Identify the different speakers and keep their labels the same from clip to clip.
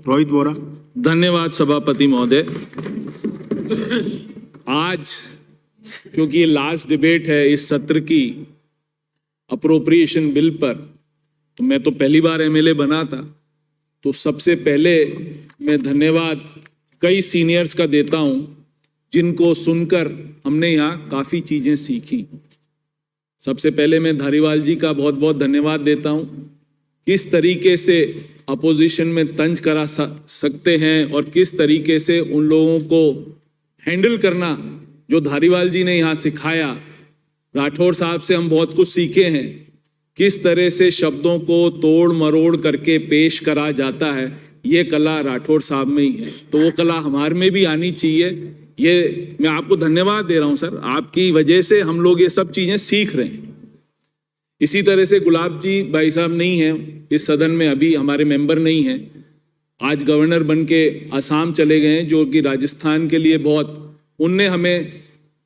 Speaker 1: रोहित बोरा।
Speaker 2: धन्यवाद सभापति महोदय। आज क्योंकि ये लास्ट डिबेट है इस सत्र की अप्रोप्रिएशन बिल पर, तो मैं तो पहली बार एमएलए बना था, तो सबसे पहले मैं धन्यवाद कई सीनियर्स का देता हूं जिनको सुनकर हमने यहाँ काफी चीजें सीखी। सबसे पहले मैं धारीवाल जी का बहुत बहुत धन्यवाद देता हूं, किस तरीके से अपोजिशन में तंज करा सकते हैं और किस तरीके से उन लोगों को हैंडल करना जो धारीवाल जी ने यहाँ सिखाया। राठौर साहब से हम बहुत कुछ सीखे हैं, किस तरह से शब्दों को तोड़ मरोड़ करके पेश करा जाता है, ये कला राठौर साहब में ही है, तो वो कला हमारे में भी आनी चाहिए। ये मैं आपको धन्यवाद दे रहा हूं सर, आपकी वजह से हम लोग ये सब चीजें सीख रहे हैं। इसी तरह से गुलाब जी भाई साहब नहीं हैं इस सदन में, अभी हमारे मेंबर नहीं हैं, आज गवर्नर बन के असम चले गए हैं, जो कि राजस्थान के लिए बहुत, उनने हमें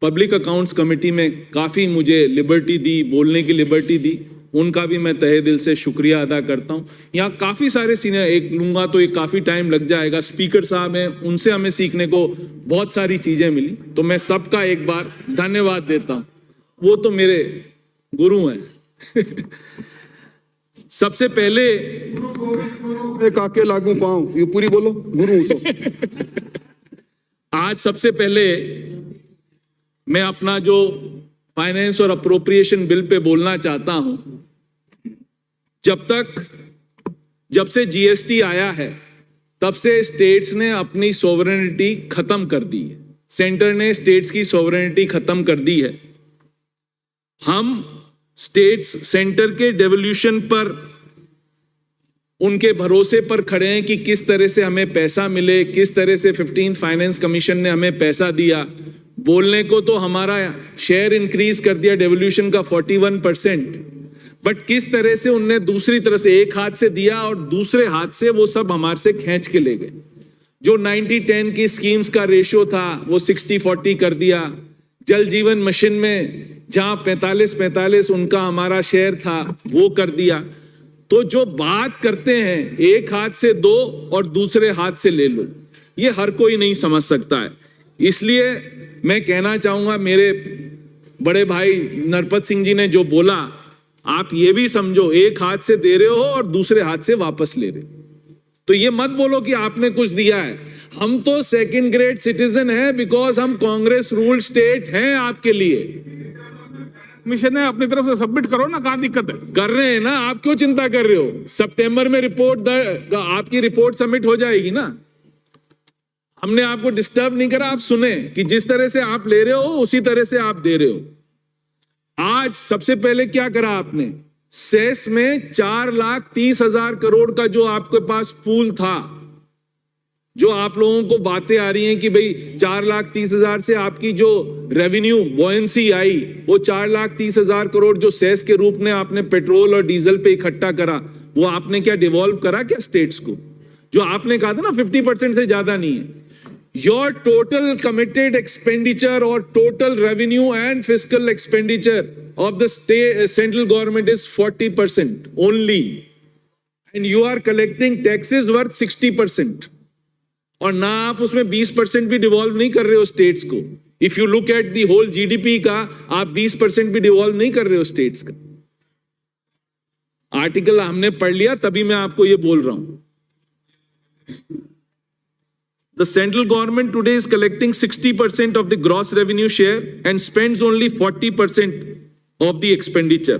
Speaker 2: पब्लिक अकाउंट्स कमेटी में काफ़ी मुझे लिबर्टी दी, बोलने की लिबर्टी दी, उनका भी मैं तहे दिल से शुक्रिया अदा करता हूं। यहाँ काफ़ी सारे सीनियर, एक लूँगा तो एक काफ़ी टाइम लग जाएगा, स्पीकर साहब हैं, उनसे हमें सीखने को बहुत सारी चीज़ें मिली, तो मैं सबका एक बार धन्यवाद देता हूँ, वो तो मेरे गुरु हैं। सबसे पहले
Speaker 3: काके लागू पाऊं, ये पूरी बोलो गुरु तो।
Speaker 2: आज सबसे पहले मैं अपना जो फाइनेंस और अप्रोप्रिएशन बिल पे बोलना चाहता हूं। जब से जीएसटी आया है तब से स्टेट्स ने अपनी सोवरेनिटी खत्म कर दी है, सेंटर ने स्टेट्स की सोवरेनिटी खत्म कर दी है। हम स्टेट्स सेंटर के डेवोल्यूशन पर, उनके भरोसे पर खड़े हैं कि किस तरह से हमें पैसा मिले, किस तरह से 15th फाइनेंस कमीशन ने हमें पैसा दिया। बोलने को तो हमारा शेयर इंक्रीज कर दिया डेवोल्यूशन का 41%, बट किस तरह से उनने दूसरी तरफ से एक हाथ से दिया और दूसरे हाथ से वो सब हमारे से खींच के ले गए। जो 90-10 की स्कीम्स का रेशियो था वो 60-40 कर दिया। जल जीवन मिशन में जहां 45-45 उनका हमारा शेयर था वो कर दिया। तो जो बात करते हैं एक हाथ से दो और दूसरे हाथ से ले लो, ये हर कोई नहीं समझ सकता है। इसलिए मैं कहना चाहूंगा, मेरे बड़े भाई नरपत सिंह जी ने जो बोला, आप ये भी समझो एक हाथ से दे रहे हो और दूसरे हाथ से वापस ले रहे हो, तो ये मत बोलो कि आपने कुछ दिया है। हम तो सेकंड ग्रेड सिटीजन हैं बिकॉज हम कांग्रेस रूल स्टेट हैं आपके लिए।
Speaker 1: मिशन है, अपनी तरफ से सबमिट करो ना, कहां दिक्कत है?
Speaker 2: कर रहे हैं ना, आप क्यों चिंता कर रहे हो? सितंबर में रिपोर्ट आपकी रिपोर्ट सबमिट हो जाएगी ना। हमने आपको डिस्टर्ब नहीं करा, आप सुने कि जिस तरह से आप ले रहे हो उसी तरह से आप दे रहे हो। आज सबसे पहले क्या करा आपने, सेस में 4,30,000 करोड़ का जो आपके पास पूल था, जो आप लोगों को बातें आ रही हैं कि भाई 4,30,000 से आपकी जो रेवेन्यू बॉयंसी आई, वो 4,30,000 करोड़ जो सेस के रूप में आपने पेट्रोल और डीजल पे इकट्ठा करा, वो आपने क्या डिवॉल्व करा क्या स्टेट्स को? जो आपने कहा था ना 50% से ज्यादा नहीं है। योर टोटल कमिटेड एक्सपेंडिचर और total revenue and fiscal expenditure of the central government is 40% only, and you are collecting taxes worth 60%, और ना आप उसमें 20% भी डिवॉल्व नहीं कर रहे हो स्टेट्स को। If you look at the whole GDP का, आप 20% भी डिवॉल्व नहीं कर रहे हो स्टेट्स का। आर्टिकल हमने पढ़ लिया, तभी मैं आपको ये बोल रहा हूं। The central government today is collecting 60% of the gross revenue share and spends only 40% of the expenditure.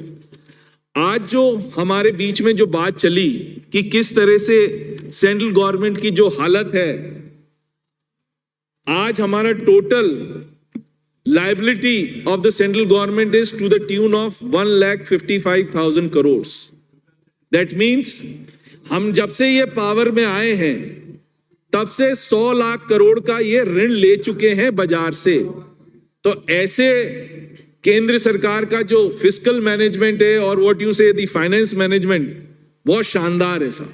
Speaker 2: आज जो हमारे बीच में जो बात चली कि किस तरह से सेंट्रल गवर्नमेंट की जो हालत है, आज हमारा total liability of the central government is to the tune of 1,55,000 crore. That means हम जब से ये पावर में आए हैं तब से 100 लाख करोड़ का ये ऋण ले चुके हैं बाजार से। तो ऐसे केंद्र सरकार का जो फिस्कल मैनेजमेंट है और व्हाट यू से द फाइनेंस मैनेजमेंट बहुत शानदार है साहब।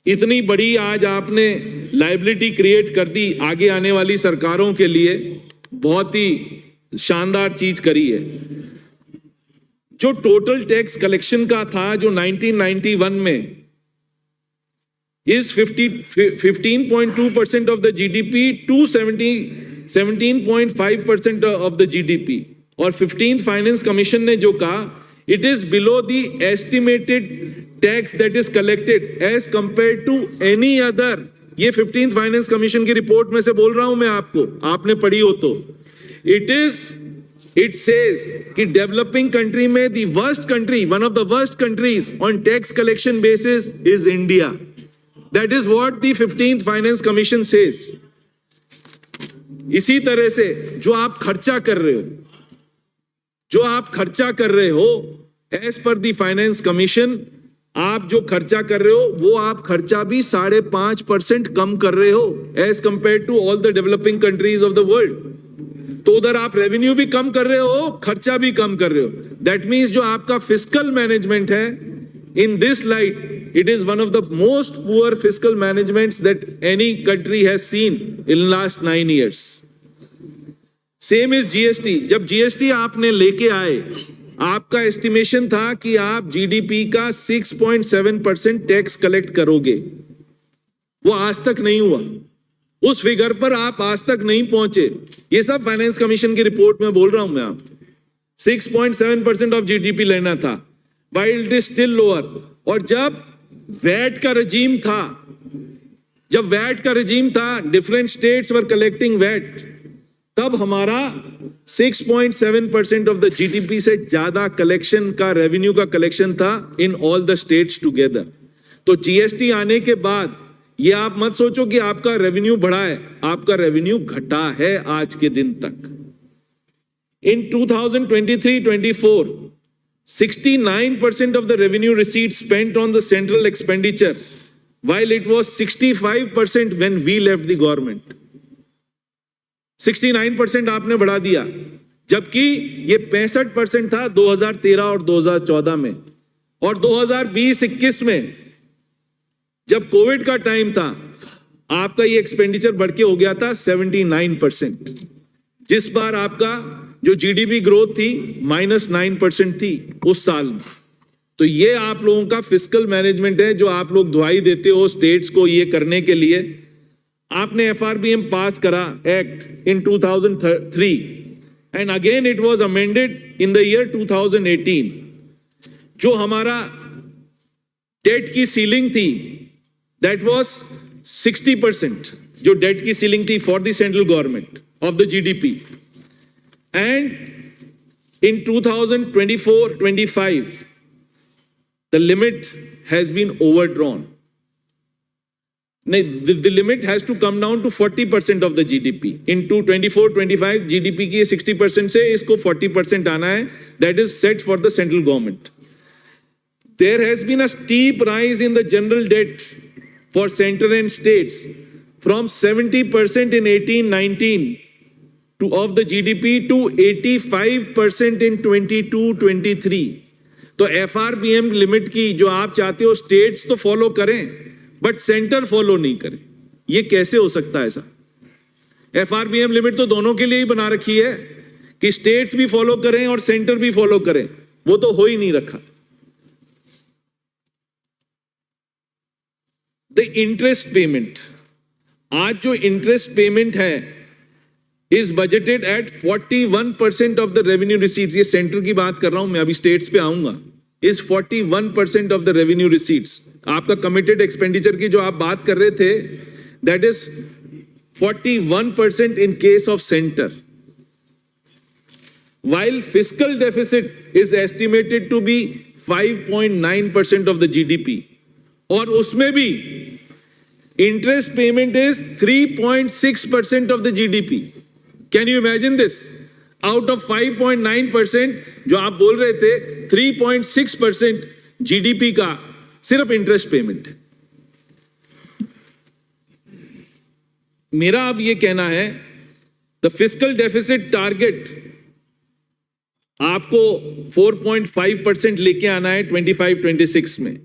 Speaker 2: इतनी बड़ी आज आपने लायबिलिटी क्रिएट कर दी आगे आने वाली सरकारों के लिए, बहुत ही शानदार चीज करी है। जो टोटल टैक्स कलेक्शन का था जो 1991 में is 15.2% of the GDP to 17.5% of the GDP. और 15th फाइनेंस कमीशन ने जो कहा, it is below the estimated tax that is collected as compared to any other. ये 15th फाइनेंस कमीशन की रिपोर्ट में से बोल रहा हूं मैं आपको, आपने पढ़ी हो तो. It says कि डेवलपिंग कंट्री में the worst country, one of the worst countries on tax collection basis is India. That is what the 15th Finance Commission says. इसी तरह से जो आप खर्चा कर रहे हो, as per the Finance Commission, आप जो खर्चा कर रहे हो वो आप खर्चा भी 5.5% कम कर रहे हो as compared to all the developing countries of the world. तो उधर आप रेवेन्यू भी कम कर रहे हो, खर्चा भी कम कर रहे हो. दैट मीन्स जो आपका फिस्कल मैनेजमेंट है, in this light it is one of the most poor fiscal managements that any country has seen in last 9 years. Same is GST. जब GST आपने लेके आए, आपका एस्टिमेशन था कि आप जीडीपी का 6.7% टैक्स कलेक्ट करोगे. वो आज तक नहीं हुआ. उस फिगर पर आप आज तक नहीं पहुंचे. ये सब फाइनेंस कमीशन की रिपोर्ट में बोल रहा हूं मैं आपको. 6.7% ऑफ जीडीपी लेना था, while it is still lower. और जब वैट का रजीम था, different states were collecting VAT, तब हमारा 6.7% ऑफ द जीडीपी से ज्यादा कलेक्शन का, रेवेन्यू का कलेक्शन था in all the states together. तो जीएसटी आने के बाद ये आप मत सोचो कि आपका रेवेन्यू बढ़ा है, आपका रेवेन्यू घटा है आज के दिन तक. इन 2023-24 69% of the revenue receipts spent on the central expenditure, while it was 65% when we left the government. 69% आपने बढ़ा दिया, जबकि ये 65% था 2013 और 2014 में. और 2020-21 में जब कोविड का टाइम था, आपका ये एक्सपेंडिचर बढ़ के हो गया था 79%, जिस बार आपका जो जीडीपी ग्रोथ थी -9% थी उस साल में. तो ये आप लोगों का फिस्कल मैनेजमेंट है जो आप लोग दुहाई देते हो स्टेट्स को ये करने के लिए. आपने एफआरबीएम पास करा act in 2003 and again it was amended in the year 2018. जो हमारा डेट की सीलिंग थी दैट वाज 60%, जो डेट की सीलिंग थी for the central government of the GDP. And in 2024-25, the limit has been overdrawn. The limit has to come down to 40% of the GDP. In 2024-25, GDP की 60% से इसको 40% आना है. That is set for the central government. There has been a steep rise in the general debt for center and states from 70% in 18-19 of the GDP to 85% in 22-23. तो FRBM limit की जो आप चाहते हो स्टेट्स तो follow करें, but centre follow नहीं करे. ये कैसे हो सकता है ऐसा? एफआरबीएम लिमिट तो दोनों के लिए ही बना रखी है कि स्टेट्स भी फॉलो करें और सेंटर भी फॉलो करें. वो तो हो ही नहीं रखा. द इंटरेस्ट पेमेंट, आज जो इंटरेस्ट पेमेंट है is budgeted at 41% of the revenue receipts. ये सेंटर की बात कर रहा हूं मैं, अभी स्टेट्स पे आऊंगा. is 41% of the revenue receipts. आपका कमिटेड एक्सपेंडिचर की जो आप बात कर रहे थे, that is 41% in case of center. While fiscal deficit is estimated to be 5.9% of the GDP, और उसमें भी interest payment is 3.6% of the GDP. Can you imagine this? Out of 5.9% जो आप बोल रहे थे, 3.6% जीडीपी का सिर्फ इंटरेस्ट पेमेंट है. मेरा अब ये कहना है, द फिस्कल डेफिसिट टारगेट आपको 4.5% लेके आना है 25-26 में.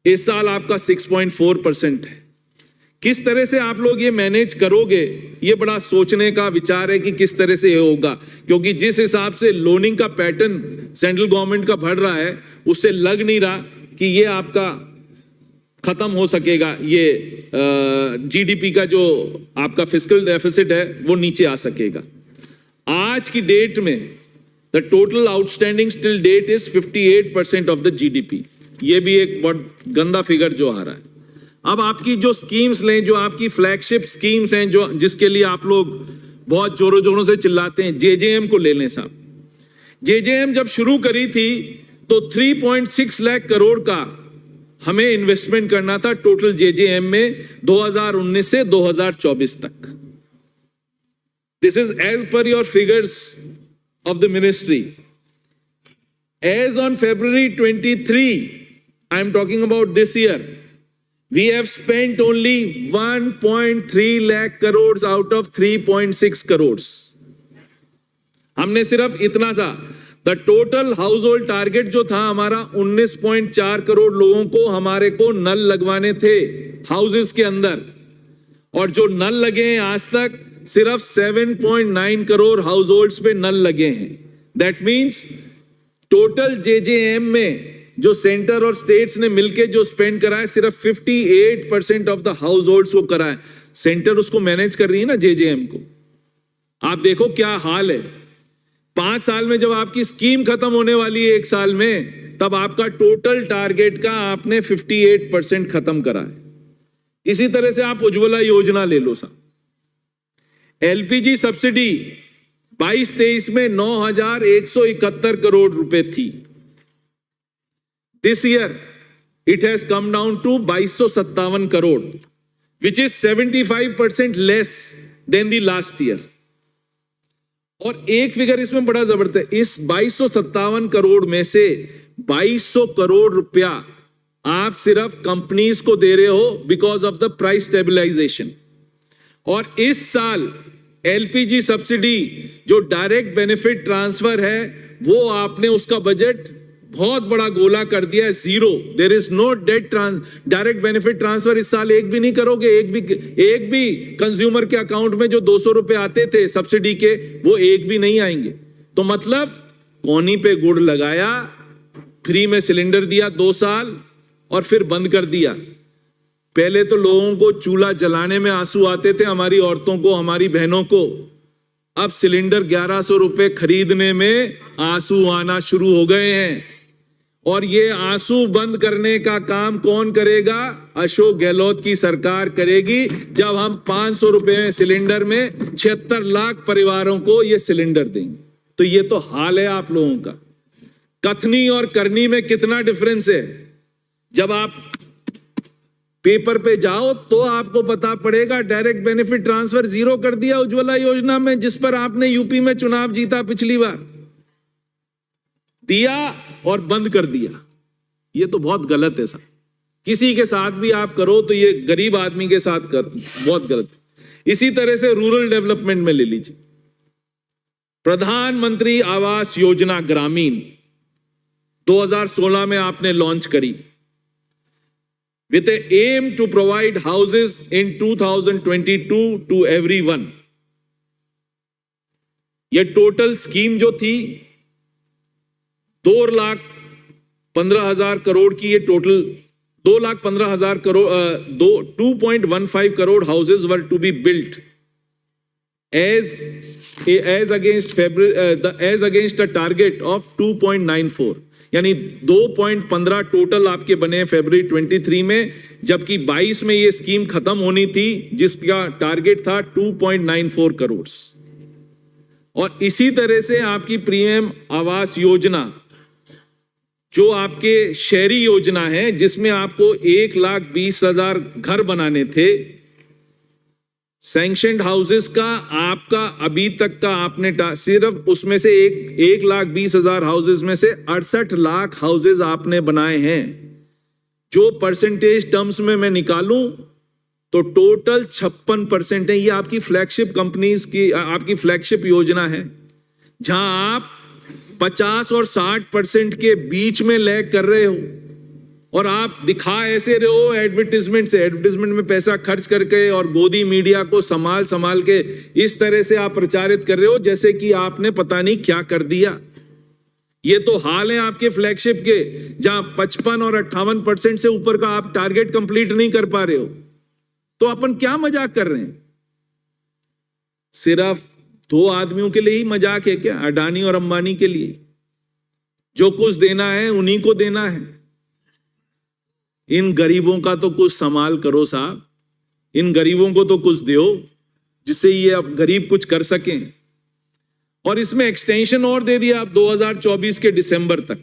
Speaker 2: इस साल आपका 6.4% है. किस तरह से आप लोग ये मैनेज करोगे, ये बड़ा सोचने का विचार है कि किस तरह से ये होगा. क्योंकि जिस हिसाब से लोनिंग का पैटर्न सेंट्रल गवर्नमेंट का बढ़ रहा है, उससे लग नहीं रहा कि ये आपका खत्म हो सकेगा, ये जीडीपी का जो आपका फिस्कल डेफिसिट है वो नीचे आ सकेगा। आज की डेट में the total outstanding still debt is 58% of the GDP. ये भी एक बहुत गंदा फिगर जो आ रहा है। अब आपकी जो स्कीम्स लें, जो आपकी फ्लैगशिप स्कीम्स हैं, जो जिसके लिए आप लोग बहुत जोरों जोरों से चिल्लाते हैं, जेजेएम को ले लें साहब। जेजेएम जब शुरू करी थी तो 3.6 लाख करोड़ का हमें इन्वेस्टमेंट करना था टोटल जेजेएम में 2019 से 2024 तक। This is as per your figures of the ministry. As on February 23, I am talking about this year, we have spent only 1.3 lakh crores out of 3.6 crores. हमने सिर्फ इतना सा, the total house hold target जो था हमारा 19.4 करोड़ लोगों को हमारे को नल लगवाने थे हाउसेस के अंदर, और जो नल लगे हैं आज तक सिर्फ 7.9 करोड़ हाउस होल्ड्स पे नल लगे हैं। दैट मींस टोटल जेजेएम में जो सेंटर और स्टेट्स ने मिलके जो स्पेंड करा है सिर्फ 58% ऑफ द हाउस होल्ड्स को करा है। सेंटर उसको मैनेज कर रही है ना जेजेएम को। आप देखो क्या हाल है। 5 साल में जब आपकी स्कीम खत्म होने वाली है 1 साल में, तब आपका टोटल टारगेट का आपने 58% खत्म करा है। इसी तरह से आप उज्ज्वला योजना ले लो साहब। एलपीजी सब्सिडी 22-23 में 9,171 करोड़ रुपए थी। This year it has come down to 2,257 crore, which is 75% less than the last year. और एक फिगर इसमें बड़ा जबरदस्त है, इस 2,257 करोड़ में से 2,200 करोड़ रुपया आप सिर्फ कंपनीज को दे रहे हो because of the price stabilisation. और इस साल एलपीजी सब्सिडी जो डायरेक्ट बेनिफिट ट्रांसफर है वो आपने उसका बजट बहुत बड़ा गोला कर दिया है, 0। There is no direct benefit transfer इस साल एक भी नहीं करोगे। एक भी कंज्यूमर के अकाउंट में जो 200 रुपए आते थे सब्सिडी के, वो एक भी नहीं आएंगे। तो मतलब कोनी पे गुड़ लगाया, फ्री में सिलेंडर दिया 2 साल और फिर बंद कर दिया। पहले तो लोगों को चूल्हा जलाने में आंसू आते थे, हमारी औरतों को, हमारी बहनों को। अब सिलेंडर 1100 रुपए खरीदने में आंसू आना शुरू हो गए हैं। और ये आंसू बंद करने का काम कौन करेगा? अशोक गहलोत की सरकार करेगी, जब हम 500 रुपए सिलेंडर में 76 लाख परिवारों को ये सिलेंडर देंगे। तो ये तो हाल है आप लोगों का। कथनी और करनी में कितना डिफरेंस है। जब आप पेपर पे जाओ तो आपको पता पड़ेगा। डायरेक्ट बेनिफिट ट्रांसफर 0 कर दिया उज्ज्वला योजना में, जिस पर आपने यूपी में चुनाव जीता पिछली बार, दिया और बंद कर दिया। ये तो बहुत गलत है साहब। किसी के साथ भी आप करो तो ये गरीब आदमी के साथ कर, बहुत गलत है। इसी तरह से रूरल डेवलपमेंट में ले लीजिए, प्रधानमंत्री आवास योजना ग्रामीण 2016 में आपने लॉन्च करी, with an aim to provide houses in 2022 to everyone। ये टोटल स्कीम जो थी 2,15,000 करोड़ की, ये total 2,15,000 crore 2.15 crore houses were to be built as against a target of 2.94, यानी 2.15 टोटल आपके बने फरवरी 23 में, जबकि 22 में ये स्कीम खत्म होनी थी जिसका टारगेट था 2.94 करोड़। और इसी तरह से आपकी पीएम आवास योजना जो आपके शहरी योजना है, जिसमें आपको 1,20,000 घर बनाने थे, सैंक्शनड हाउसेस का आपका अभी तक का आपने सिर्फ उसमें से 1,20,000 हाउसेस में से 68 लाख हाउसेस आपने बनाए हैं। जो परसेंटेज टर्म्स में मैं निकालूं तो टोटल 56% है। ये आपकी फ्लैगशिप कंपनीज की, आपकी फ्लैगशिप योजना है, जहां आप 50 और 60% के बीच में लैग कर रहे हो। और आप दिखा ऐसे रहे हो एडवर्टीजमेंट से, एडवर्टीजमेंट में पैसा खर्च करके और गोदी मीडिया को संभाल के इस तरह से आप प्रचारित कर रहे हो जैसे कि आपने पता नहीं क्या कर दिया। ये तो हाल है आपके फ्लैगशिप के, जहां 55 और 58% से ऊपर का आप टारगेट कंप्लीट नहीं कर पा रहे हो। तो अपन क्या मजाक कर रहे हैं? सिर्फ 2 आदमियों के लिए ही मजाक है क्या? अडानी और अंबानी के लिए? जो कुछ देना है उन्हीं को देना है। इन गरीबों का तो कुछ संभाल करो साहब, इन गरीबों को तो कुछ दो जिससे ये अब गरीब कुछ कर सकें। और इसमें एक्सटेंशन और दे दिया आप 2024 के दिसंबर तक।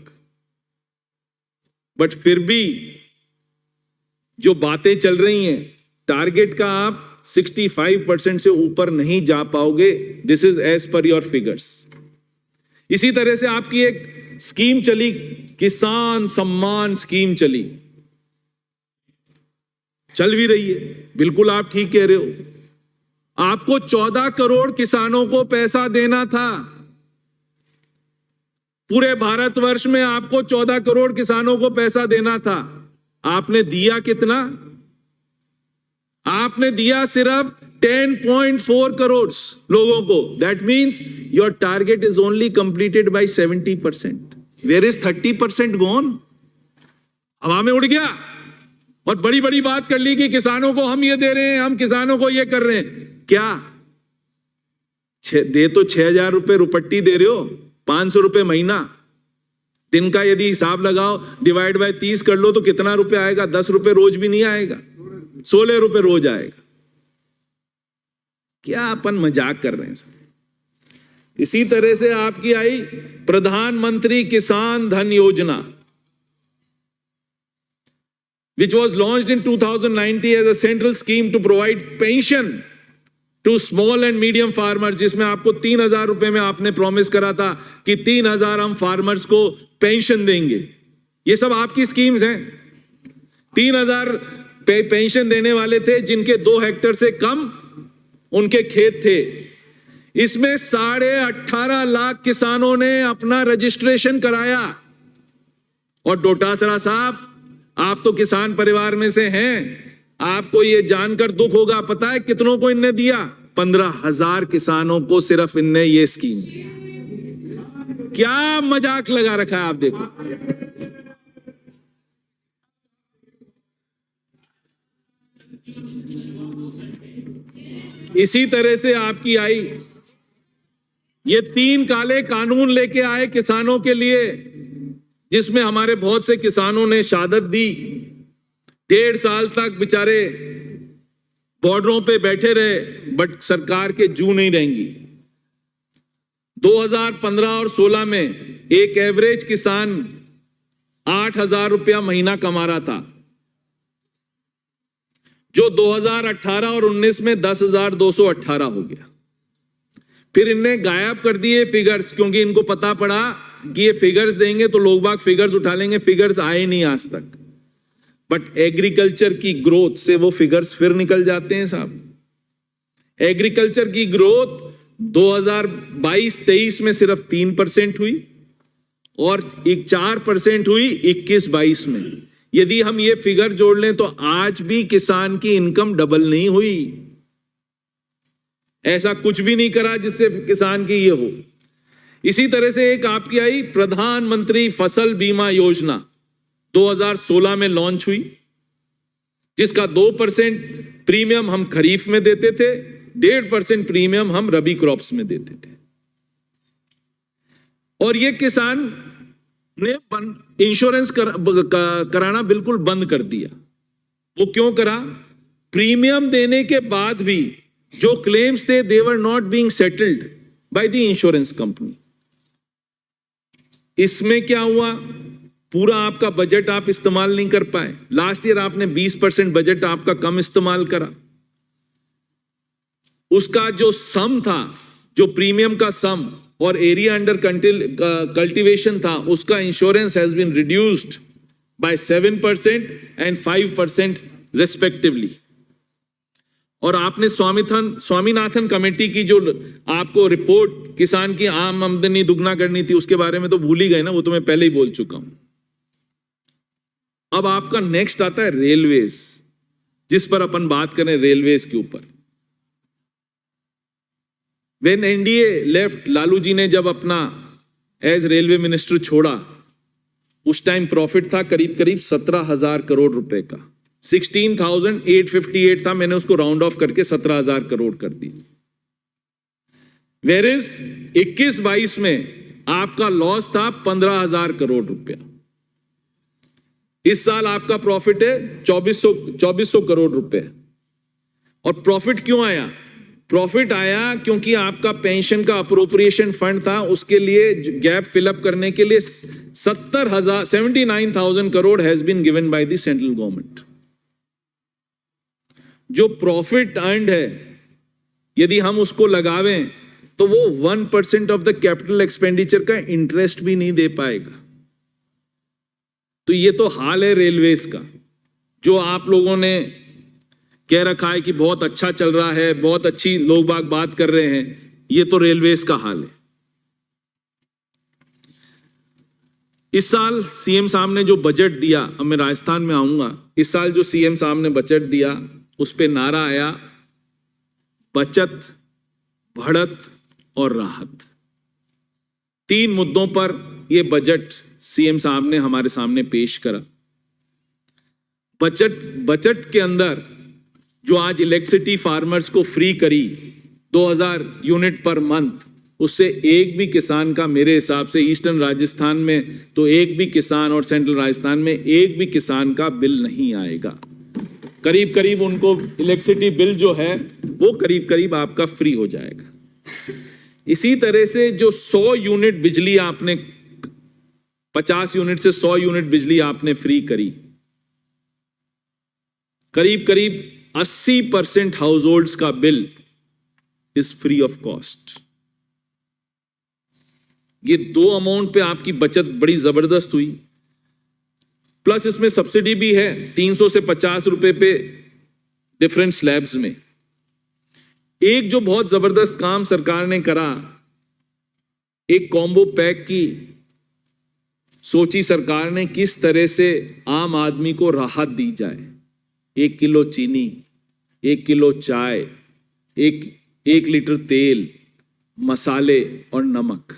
Speaker 2: बट फिर भी जो बातें चल रही हैं, टारगेट का आप 65% से ऊपर नहीं जा पाओगे। This is as per your figures. इसी तरह से आपकी एक स्कीम चली, किसान सम्मान स्कीम चली, चल भी रही है, बिल्कुल आप ठीक कह रहे हो। आपको 14 करोड़ किसानों को पैसा देना था। पूरे भारतवर्ष में आपको 14 करोड़ किसानों को पैसा देना था। आपने दिया कितना? आपने दिया सिर्फ 10.4 करोड़ लोगों को। That means your target is only completed by 70%। Where is 30% gone? हवा में उड़ गया। और बड़ी बड़ी बात कर ली कि किसानों को हम ये दे रहे हैं, हम किसानों को ये कर रहे हैं। क्या दे तो 6,000 रुपए रुपट्टी दे रहे हो, 500 रुपए महीना। दिन का यदि हिसाब लगाओ, डिवाइड बाय 30 कर लो तो कितना रुपए आएगा? 10 रुपए रोज भी नहीं आएगा, 16 रुपए रोज आएगा। क्या अपन मजाक कर रहे हैं सर? इसी तरह से आपकी आई प्रधानमंत्री किसान धन योजना, which was launched in 2019 as a central scheme to provide pension to small and medium farmers, जिसमें आपको 3,000 रुपए में आपने प्रॉमिस करा था कि 3,000 हम फार्मर्स को पेंशन देंगे। ये सब आपकी स्कीम्स हैं। 3,000 पेंशन देने वाले थे जिनके 2 हेक्टेयर से कम उनके खेत थे। इसमें 18.5 लाख किसानों ने अपना रजिस्ट्रेशन कराया। और डोटासरा साहब, आप तो किसान परिवार में से हैं, आपको यह जानकर दुख होगा, पता है कितनों को इनने दिया? 15,000 किसानों को सिर्फ इनने ये स्कीम दी। क्या मजाक लगा रखा है आप देखो। इसी तरह से आपकी आई ये 3 काले कानून लेके आए किसानों के लिए, जिसमें हमारे बहुत से किसानों ने शहादत दी। 1.5 साल तक बेचारे बॉर्डरों पे बैठे रहे, बट सरकार के जू नहीं रहेंगी। 2015 और 16 में एक एवरेज किसान 8,000 रुपया महीना कमा रहा था, जो 2018 और 19 में 10,218 हो गया। फिर इनने गायब कर दिए फिगर्स, क्योंकि इनको पता पड़ा कि ये फिगर्स देंगे तो लोग बाग फिगर्स उठा लेंगे। फिगर्स आए नहीं आज तक, बट एग्रीकल्चर की ग्रोथ से वो फिगर्स फिर निकल जाते हैं साहब। एग्रीकल्चर की ग्रोथ 2022-23 में सिर्फ 3% हुई और 4% हुई 21-22 में। यदि हम ये फिगर जोड़ लें तो आज भी किसान की इनकम डबल नहीं हुई। ऐसा कुछ भी नहीं करा जिससे किसान की ये हो। इसी तरह से एक आपकी आई प्रधानमंत्री फसल बीमा योजना, 2016 में लॉन्च हुई, जिसका 2% प्रीमियम हम खरीफ में देते थे, 1.5% प्रीमियम हम रबी क्रॉप्स में देते थे। और ये किसान ने इंश्योरेंस कराना बिल्कुल बंद कर दिया। वो क्यों करा? प्रीमियम देने के बाद भी जो क्लेम्स थे they were not being settled by the insurance company. इसमें क्या हुआ? पूरा आपका बजट आप इस्तेमाल नहीं कर पाए। लास्ट ईयर आपने 20% बजट आपका कम इस्तेमाल करा। उसका जो सम था, जो प्रीमियम का सम और एरिया अंडर कल्टीवेशन था, उसका insurance has been reduced by 7% and 5% respectively. और आपने स्वामीनाथन कमेटी की जो आपको रिपोर्ट किसान की आम आमदनी दुगना करनी थी, उसके बारे में तो भूल ही गए ना, वो तो मैं पहले ही बोल चुका हूं। अब आपका नेक्स्ट आता है रेलवेज, जिस पर अपन बात करें रेलवेज के ऊपर। When NDA left, Lalu ji ने जब अपना एज रेलवे मिनिस्टर छोड़ा, उस टाइम प्रॉफिट था करीब करीब 17,000 करोड़ रुपए का। 16,858 था, मैंने उसको राउंड ऑफ करके 17,000 करोड़ कर दिया। वेयर इज 21-22 में आपका लॉस था 15,000 करोड़ रुपया। इस साल आपका प्रॉफिट है 2400 करोड़ रुपए। और प्रॉफिट क्यों आया? प्रॉफिट आया क्योंकि आपका पेंशन का अप्रोप्रिएशन फंड था, उसके लिए गैप फिलअप करने के लिए 79,000 crore has been given by the central government. जो प्रॉफिट अर्न्ड है, यदि हम उसको लगावें तो वो 1% ऑफ द कैपिटल एक्सपेंडिचर का इंटरेस्ट भी नहीं दे पाएगा। तो ये तो हाल है रेलवेज का। जो आप लोगों ने कह रखा है कि बहुत अच्छा चल रहा है, बहुत अच्छी लोग बात कर रहे हैं, ये तो रेलवेज का हाल है। इस साल सीएम साहब ने जो बजट दिया, अब मैं राजस्थान में आऊंगा, इस साल जो सीएम साहब ने बजट दिया उस पे नारा आया बचत, बढ़त और राहत। 3 मुद्दों पर यह बजट सीएम साहब ने हमारे सामने पेश करा। बजट के अंदर जो आज इलेक्ट्रिसिटी फार्मर्स को फ्री करी 2000 यूनिट पर मंथ, उससे एक भी किसान का, मेरे हिसाब से ईस्टर्न राजस्थान में तो एक भी किसान और सेंट्रल राजस्थान में एक भी किसान का बिल नहीं आएगा। करीब करीब उनको इलेक्ट्रिसिटी बिल जो है वो करीब करीब आपका फ्री हो जाएगा। इसी तरह से जो 100 यूनिट बिजली आपने, 50 यूनिट से 100 यूनिट बिजली आपने फ्री करी, करीब करीब 80% हाउस होल्ड्स का bill is free of cost. ये 2 अमाउंट पे आपकी बचत बड़ी जबरदस्त हुई। प्लस इसमें सब्सिडी भी है 300 से 50 रुपए पे डिफरेंट स्लैब्स में। एक जो बहुत जबरदस्त काम सरकार ने करा, एक कॉम्बो पैक की सोची सरकार ने किस तरह से आम आदमी को राहत दी जाए। 1 किलो चीनी, 1 किलो चाय, 1 लीटर तेल, मसाले और नमक,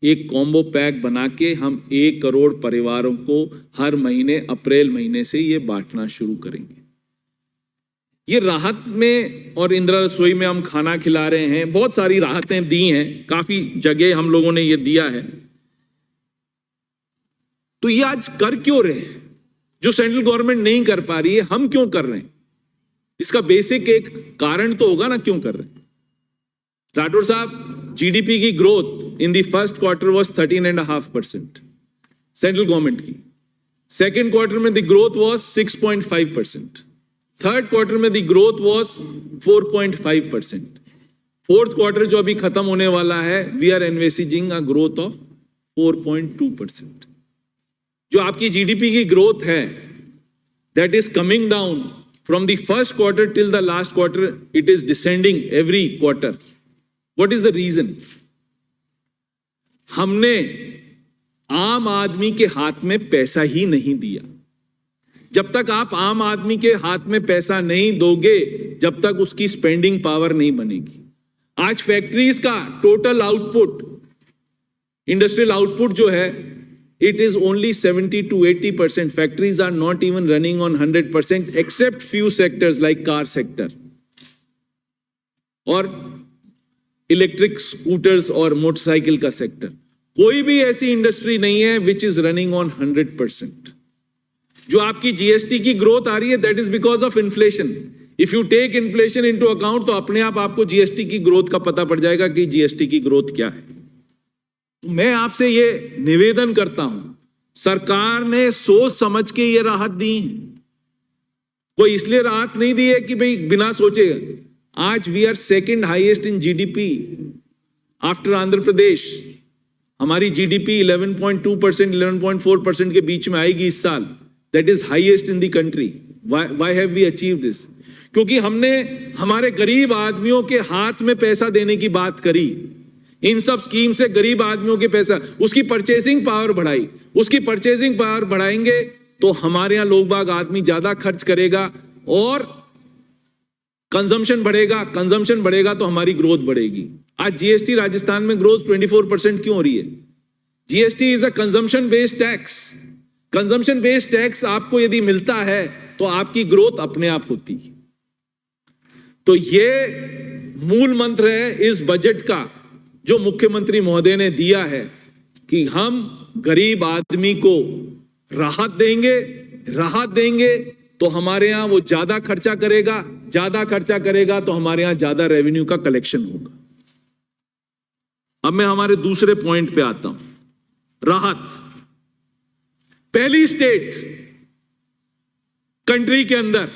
Speaker 2: एक कॉम्बो पैक बना के हम 1 करोड़ परिवारों को हर महीने अप्रैल महीने से ये बांटना शुरू करेंगे। ये राहत में और इंदिरा रसोई में हम खाना खिला रहे हैं, बहुत सारी राहतें दी हैं, काफी जगह हम लोगों ने ये दिया है। तो ये आज कर क्यों रहे हैं? जो सेंट्रल गवर्नमेंट नहीं कर पा रही है, हम क्यों कर रहे हैं? इसका बेसिक एक कारण तो होगा ना, क्यों कर रहे हैं। राठौर साहब, जीडीपी की growth in the first quarter was 13.5%, central government की। सेकेंड क्वार्टर में the growth was 6.5%, third quarter में the growth was 4.5%, fourth quarter जो अभी खत्म होने वाला है, we are envisaging a growth of 4.2%। जो आपकी जीडीपी की ग्रोथ है, that is coming down from the first quarter till the last quarter, it is descending every quarter. What is the reason? हमने आम आदमी के हाथ में पैसा ही नहीं दिया। जब तक आप आम आदमी के हाथ में पैसा नहीं दोगे, जब तक उसकी स्पेंडिंग पावर नहीं बनेगी। आज फैक्ट्रीज का टोटल आउटपुट, इंडस्ट्रियल आउटपुट जो है, it is only 70 to 80%. Factories are not even running on 100% except few sectors like car sector और इलेक्ट्रिक स्कूटर्स और मोटरसाइकिल का सेक्टर। कोई भी ऐसी इंडस्ट्री नहीं है विच इज रनिंग ऑन 100%। जो आपकी जीएसटी की ग्रोथ आ रही है, that is because of inflation. If you take inflation into account, तो अपने आप आपको जीएसटी की ग्रोथ का पता पड़ जाएगा कि जीएसटी की ग्रोथ क्या है। तो मैं आपसे ये निवेदन करता हूं, सरकार ने सोच समझ के ये राहत दी है। कोई इसलिए राहत नहीं दी है कि भाई बिना सोचे। आज we are second highest in GDP after Andhra Pradesh. हमारी जीडीपी 11.2%, 11.4% के बीच में आएगी इस साल। That is highest in the country. Why have we achieve this? क्योंकि हमने हमारे गरीब आदमियों के हाथ में पैसा देने की बात करी। इन सब स्कीम से गरीब आदमियों के पैसा, उसकी परचेसिंग पावर बढ़ाई। उसकी परचेसिंग पावर बढ़ाएंगे तो हमारे यहां लोग बाग आदमी ज्यादा खर्च करेगा और कंजम्पशन बढ़ेगा। कंजम्पशन बढ़ेगा तो हमारी ग्रोथ बढ़ेगी। आज जीएसटी राजस्थान में ग्रोथ 24% क्यों हो रही है? GST is a consumption based tax. Consumption based tax आपको यदि मिलता है तो आपकी ग्रोथ अपने आप होती है। तो ये मूल मंत्र है इस बजट का जो मुख्यमंत्री महोदय ने दिया है कि हम गरीब आदमी को राहत देंगे तो हमारे यहां वो ज्यादा खर्चा करेगा तो हमारे यहां ज्यादा रेवेन्यू का कलेक्शन होगा। अब मैं हमारे दूसरे पॉइंट पे आता हूं, राहत। पहली स्टेट कंट्री के अंदर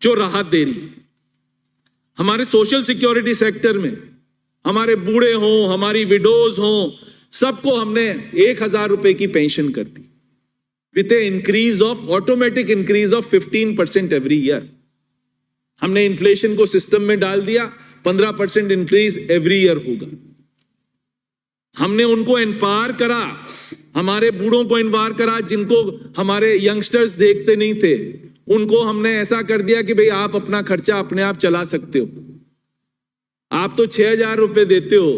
Speaker 2: जो राहत दे रही, हमारे सोशल सिक्योरिटी सेक्टर में हमारे बूढ़े हों, हमारी विडोज हों, सबको हमने 1,000 रुपए की पेंशन कर दी with a increase of automatic increase of 15% every year. हमने इन्फ्लेशन को सिस्टम में डाल दिया, 15% इंक्रीज एवरी ईयर होगा। हमने उनको एम्पावर करा, हमारे बूढ़ों को एम्पावर करा जिनको हमारे यंगस्टर्स देखते नहीं थे, उनको हमने ऐसा कर दिया कि भाई आप अपना खर्चा अपने आप चला सकते हो। आप तो 6,000 रुपए देते हो,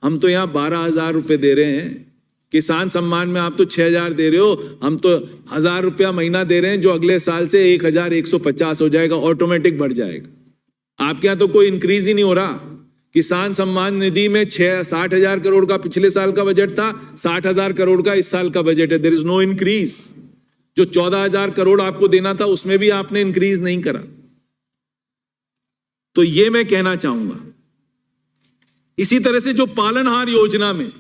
Speaker 2: हम तो यहां 12,000 रुपए दे रहे हैं। किसान सम्मान में आप तो 6,000 दे रहे हो, हम तो 1,000 रुपया महीना दे रहे हैं, जो अगले साल से 1,150 हो जाएगा, ऑटोमेटिक बढ़ जाएगा। आपके यहां तो कोई इंक्रीज ही नहीं हो रहा। किसान सम्मान निधि में 60,000 करोड़ का पिछले साल का बजट था, 60,000 करोड़ का इस साल का बजट है। There is no increase. जो 14,000 करोड़ आपको देना था उसमें भी आपने इंक्रीज नहीं करा। तो ये मैं कहना चाहूंगा। इसी तरह से जो पालनहार योजना में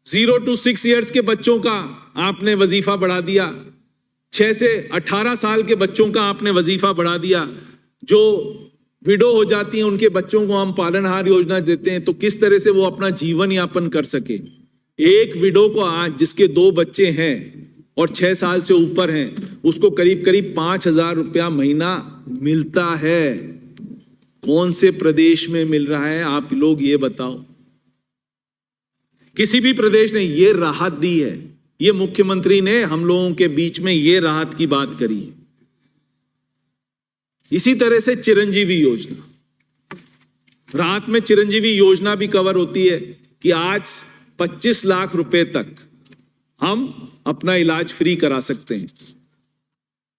Speaker 2: 0 to 6 इयर्स के बच्चों का आपने वजीफा बढ़ा दिया, 6 से 18 साल के बच्चों का आपने वजीफा बढ़ा दिया। जो विडो हो जाती हैं उनके बच्चों को हम पालनहार योजना देते हैं, तो किस तरह से वो अपना जीवन यापन कर सके। एक विडो को आज जिसके 2 बच्चे हैं और 6 साल से ऊपर हैं, उसको करीब करीब 5,000 रुपया महीना मिलता है। कौन से प्रदेश में मिल रहा है आप लोग ये बताओ। किसी भी प्रदेश ने ये राहत दी है, ये मुख्यमंत्री ने हम लोगों के बीच में ये राहत की बात करी है। इसी तरह से चिरंजीवी योजना, राहत में चिरंजीवी योजना भी कवर होती है कि आज 25 लाख रुपए तक हम अपना इलाज फ्री करा सकते हैं।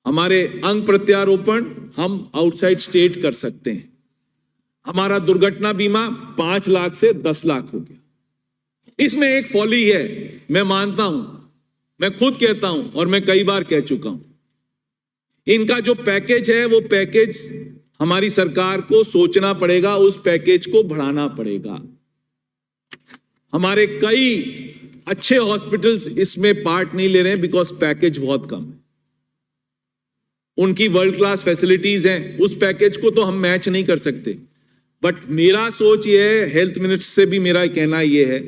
Speaker 2: हमारे अंग प्रत्यारोपण हम आउटसाइड स्टेट कर सकते हैं। हमारा दुर्घटना बीमा 5 लाख से 10 लाख हो गया। इसमें एक फॉली है, मैं मानता हूं, मैं खुद कहता हूं और मैं कई बार कह चुका हूं। इनका जो पैकेज है वो पैकेज हमारी सरकार को सोचना पड़ेगा, उस पैकेज को बढ़ाना पड़ेगा। हमारे कई अच्छे हॉस्पिटल्स इसमें पार्ट नहीं ले रहे हैं बिकॉज पैकेज बहुत कम है। उनकी वर्ल्ड क्लास फैसिलिटीज हैं, उस पैकेज को तो हम मैच नहीं कर सकते। बट मेरा सोच ये है, हेल्थ मिनिस्टर से भी मेरा कहना ये है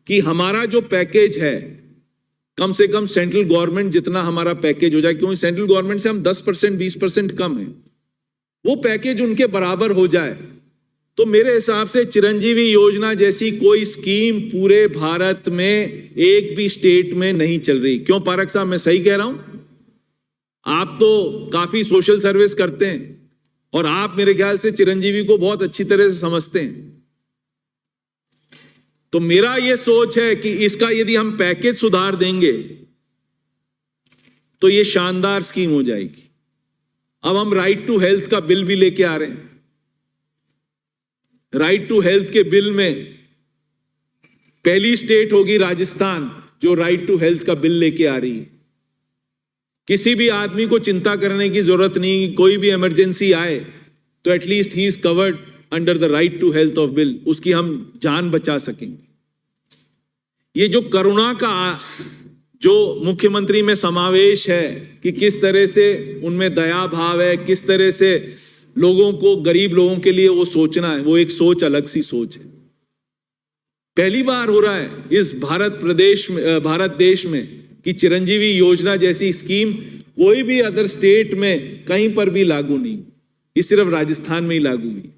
Speaker 2: कि हमारा जो पैकेज है कम से कम सेंट्रल गवर्नमेंट जितना हमारा पैकेज हो जाए, क्योंकि सेंट्रल गवर्नमेंट से हम 10% 20% कम है, वो पैकेज उनके बराबर हो जाए तो मेरे हिसाब से चिरंजीवी योजना जैसी कोई स्कीम पूरे भारत में एक भी स्टेट में नहीं चल रही। क्यों पारक साहब, मैं सही कह रहा हूं? आप तो काफी सोशल सर्विस करते हैं और आप मेरे ख्याल से चिरंजीवी को बहुत अच्छी तरह से समझते हैं। तो मेरा यह सोच है कि इसका यदि हम पैकेज सुधार देंगे तो यह शानदार स्कीम हो जाएगी। अब हम राइट टू हेल्थ का बिल भी लेके आ रहे हैं। राइट टू हेल्थ के बिल में पहली स्टेट होगी राजस्थान जो राइट टू हेल्थ का बिल लेके आ रही है। किसी भी आदमी को चिंता करने की जरूरत नहीं, कोई भी इमरजेंसी आए तो at least he is covered under the right to health of bill, उसकी हम जान बचा सकेंगे। ये जो करुणा का जो मुख्यमंत्री में समावेश है कि किस तरह से उनमें दया भाव है, किस तरह से लोगों को, गरीब लोगों के लिए वो सोचना है, वो एक सोच, अलग सी सोच है। पहली बार हो रहा है इस भारत देश में कि चिरंजीवी योजना जैसी स्कीम कोई भी अदर स्टेट में कहीं पर भी लागू नहीं, ये सिर्फ राजस्थान में ही लागू हुई।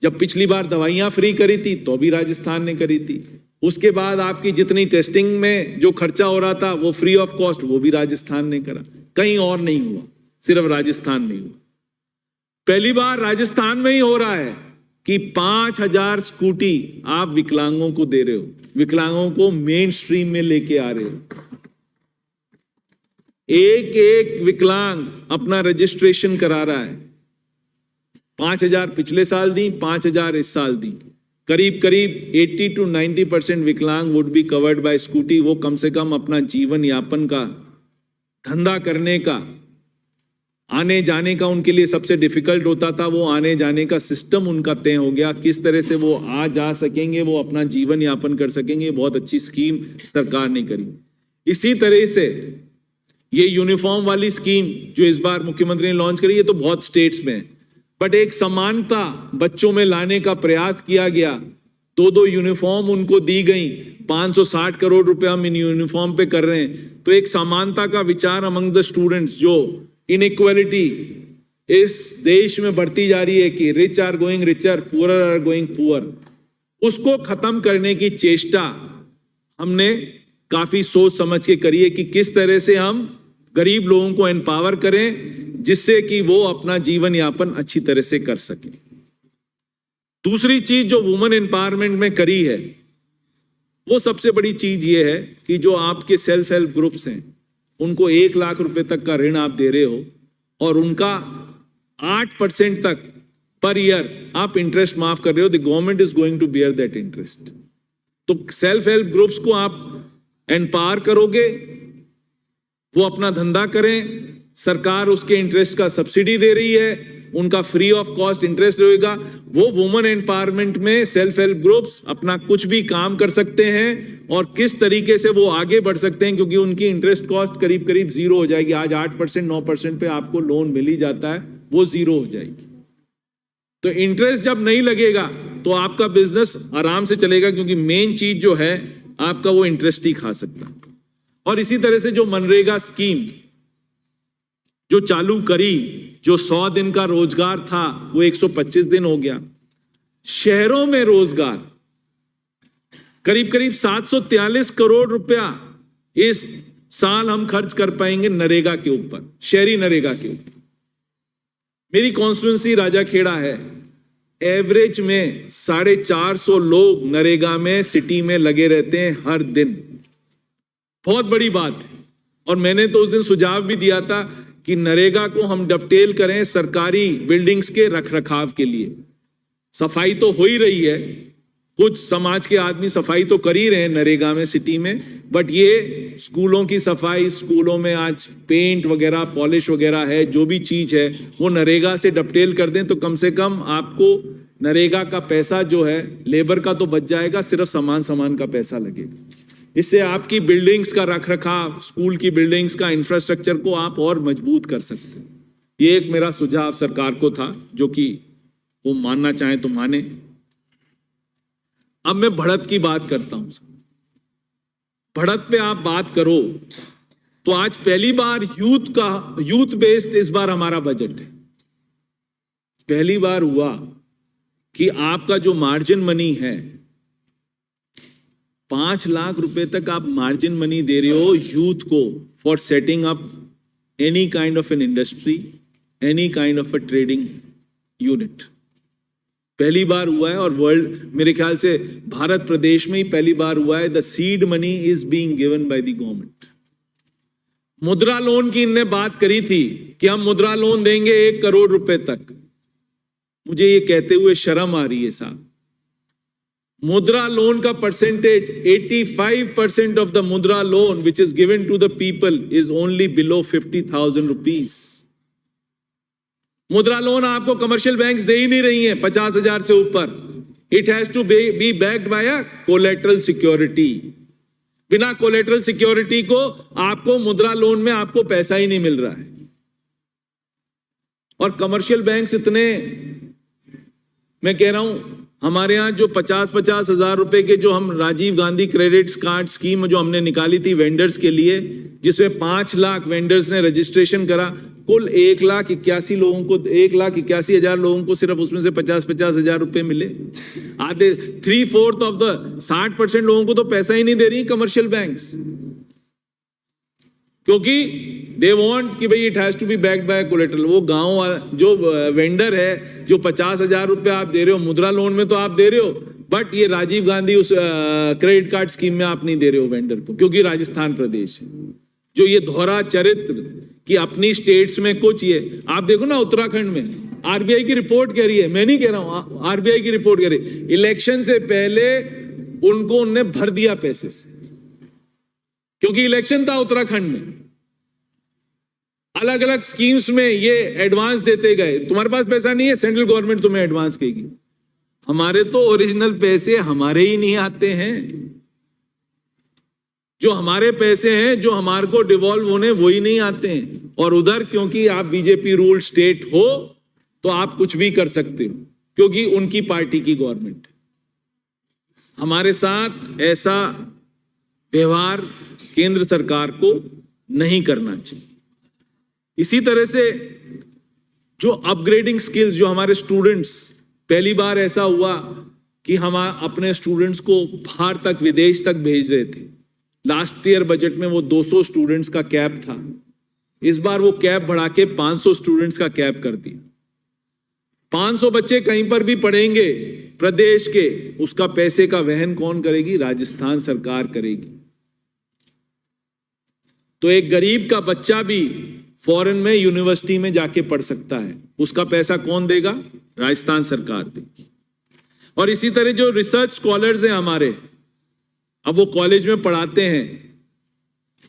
Speaker 2: जब पिछली बार दवाइयां फ्री करी थी तो भी राजस्थान ने करी थी। उसके बाद आपकी जितनी टेस्टिंग में जो खर्चा हो रहा था वो फ्री ऑफ कॉस्ट, वो भी राजस्थान ने करा, कहीं और नहीं हुआ, सिर्फ राजस्थान में हुआ। पहली बार राजस्थान में ही हो रहा है कि 5,000 स्कूटी आप विकलांगों को दे रहे हो, विकलांगों को मेन स्ट्रीम में लेके आ रहे हो। एक एक विकलांग अपना रजिस्ट्रेशन करा रहा है। 5,000 पिछले साल दी, 5,000 इस साल दी। करीब करीब 80 to 90% विकलांग would be covered by scooty. वो कम से कम अपना जीवन यापन का, धंधा करने का, आने जाने का उनके लिए सबसे डिफिकल्ट होता था, वो आने जाने का सिस्टम उनका तय हो गया। किस तरह से वो आ जा सकेंगे, वो अपना जीवन यापन कर सकेंगे, बहुत अच्छी स्कीम सरकार ने करी। इसी तरह से ये यूनिफॉर्म वाली स्कीम जो इस बार मुख्यमंत्री ने लॉन्च करी, ये तो बहुत स्टेट्स में है, बट एक समानता बच्चों में लाने का प्रयास किया गया। 2 यूनिफॉर्म उनको दी गई, 560 करोड़ रुपए हम इन यूनिफॉर्म पे कर रहे हैं। तो एक समानता का विचार अमंग द स्टूडेंट्स, जो इनइक्वालिटी इस देश में बढ़ती जा रही है कि rich are going richer, poor are going poor, उसको खत्म करने की चेष्टा हमने काफी सोच समझ के करी है कि किस तरह से हम गरीब लोगों को एम्पावर करें जिससे कि वो अपना जीवन यापन अच्छी तरह से कर सके। दूसरी चीज जो वुमेन एम्पावरमेंट में करी है, वो सबसे बड़ी चीज ये है कि जो आपके सेल्फ हेल्प ग्रुप्स हैं उनको 1 लाख रुपए तक का ऋण आप दे रहे हो और उनका 8% तक पर ईयर आप इंटरेस्ट माफ कर रहे हो। The government is going to bear that interest. तो सेल्फ हेल्प ग्रुप्स को आप एम्पावर करोगे, वो अपना धंधा करें, सरकार उसके इंटरेस्ट का सब्सिडी दे रही है, उनका फ्री ऑफ कॉस्ट इंटरेस्ट रहेगा। वो वुमेन एम्पावरमेंट में सेल्फ हेल्प ग्रुप्स अपना कुछ भी काम कर सकते हैं और किस तरीके से वो आगे बढ़ सकते हैं, क्योंकि उनकी इंटरेस्ट कॉस्ट करीब करीब 0 हो जाएगी। आज 8% 9% पे आपको लोन मिल ही जाता है, वो 0 हो जाएगी। तो इंटरेस्ट जब नहीं लगेगा तो आपका बिजनेस आराम से चलेगा, क्योंकि मेन चीज जो है आपका वो इंटरेस्ट ही खा सकता है। और इसी तरह से जो मनरेगा स्कीम जो चालू करी, जो 100 दिन का रोजगार था वो 125 दिन हो गया। शहरों में रोजगार करीब करीब 743 करोड़ रुपया इस साल हम खर्च कर पाएंगे नरेगा के ऊपर, शहरी नरेगा के ऊपर। मेरी कॉन्स्टिट्यूंसी राजाखेड़ा है, एवरेज में 450 लोग नरेगा में सिटी में लगे रहते हैं हर दिन। बहुत बड़ी बात है। और मैंने तो उस दिन सुझाव भी दिया था कि नरेगा को हम डबटेल करें सरकारी बिल्डिंग्स के रखरखाव के लिए। सफाई तो हो ही रही है, कुछ समाज के आदमी सफाई तो कर ही रहे हैं नरेगा में सिटी में, बट ये स्कूलों की सफाई, स्कूलों में आज पेंट वगैरह, पॉलिश वगैरह है, जो भी चीज है वो नरेगा से डबटेल कर दें तो कम से कम आपको नरेगा का पैसा जो है लेबर का तो बच जाएगा, सिर्फ सामान का पैसा लगेगा। इससे आपकी बिल्डिंग्स का रखरखाव, स्कूल की बिल्डिंग्स का इंफ्रास्ट्रक्चर को आप और मजबूत कर सकते हैं। ये एक मेरा सुझाव सरकार को था, जो कि वो मानना चाहे तो माने। अब मैं बढ़त की बात करता हूं। बढ़त पे आप बात करो तो आज पहली बार यूथ बेस्ड इस बार हमारा बजट है। पहली बार हुआ कि आपका जो मार्जिन मनी है, 5 लाख रुपए तक आप मार्जिन मनी दे रहे हो यूथ को for setting up any kind of an industry, any kind of a trading unit. पहली बार हुआ है और वर्ल्ड, मेरे ख्याल से भारत प्रदेश में ही पहली बार हुआ है। The seed money is being given by the government. मुद्रा लोन की इनने बात करी थी कि हम मुद्रा लोन देंगे 1 करोड़ रुपए तक। मुझे ये कहते हुए शर्म आ रही है साहब। मुद्रा लोन का percentage 85% of the Mudra loan which is given to the people is only below 50,000 rupees. Mudra loan आपको कमर्शियल बैंक्स दे ही नहीं रही हैं 50,000 से ऊपर। It has to be backed by a collateral security. बिना कोलेटरल सिक्योरिटी को आपको मुद्रा लोन में आपको पैसा ही नहीं मिल रहा है। और कमर्शियल बैंक्स इतने, मैं कह रहा हूं, हमारे यहां जो 50-50 हजार रुपए के जो हम Rajiv Gandhi credit card scheme जो हमने निकाली थी वेंडर्स के लिए, जिसमें 5 लाख वेंडर्स ने रजिस्ट्रेशन करा, कुल 1,81,000 लोगों को, 1,81,000 लोगों को सिर्फ उसमें से 50-50 हजार रुपए मिले। आधे 3/4 ऑफ द 60% लोगों को तो पैसा ही नहीं दे रही कमर्शियल बैंक्स। क्योंकि दे वांट कि भाई it has to be backed by collateral. वो गांव जो वेंडर है, जो 50,000 रुपए आप दे रहे हो मुद्रा लोन में तो आप दे रहे हो, बट ये राजीव गांधी उस क्रेडिट कार्ड स्कीम में आप नहीं दे रहे हो वेंडर को, क्योंकि राजस्थान प्रदेश है जो ये दोहरा चरित्र कि अपनी स्टेट्स में कुछ, ये आप देखो ना उत्तराखंड में आरबीआई की रिपोर्ट कह रही है, मैं नहीं कह रहा हूं, आरबीआई की रिपोर्ट कह रही है, इलेक्शन से पहले उनको उनने भर दिया पैसे से, क्योंकि इलेक्शन था उत्तराखंड में। अलग अलग स्कीम्स में ये एडवांस देते गए। तुम्हारे पास पैसा नहीं है, सेंट्रल गवर्नमेंट तुम्हें एडवांस कहेगी। हमारे तो ओरिजिनल पैसे हमारे ही नहीं आते हैं, जो हमारे पैसे हैं जो हमारे को डिवॉल्व होने वो ही नहीं आते हैं। और उधर क्योंकि आप बीजेपी रूल स्टेट हो तो आप कुछ भी कर सकते हो, क्योंकि उनकी पार्टी की गवर्नमेंट है। हमारे साथ ऐसा व्यवहार केंद्र सरकार को नहीं करना चाहिए। इसी तरह से जो अपग्रेडिंग स्किल्स, जो हमारे स्टूडेंट्स, पहली बार ऐसा हुआ कि हम अपने स्टूडेंट्स को बाहर तक, विदेश तक भेज रहे थे। लास्ट ईयर बजट में वो 200 स्टूडेंट्स का कैप था, इस बार वो कैप बढ़ा के 500 स्टूडेंट्स का कैप कर दिया। 500 बच्चे कहीं पर भी पढ़ेंगे प्रदेश के, उसका पैसे का वहन कौन करेगी? राजस्थान सरकार करेगी। तो एक गरीब का बच्चा भी फॉरेन में यूनिवर्सिटी में जाके पढ़ सकता है, उसका पैसा कौन देगा? राजस्थान सरकार देगी। और इसी तरह जो रिसर्च स्कॉलर्स हैं हमारे, अब वो कॉलेज में पढ़ाते हैं,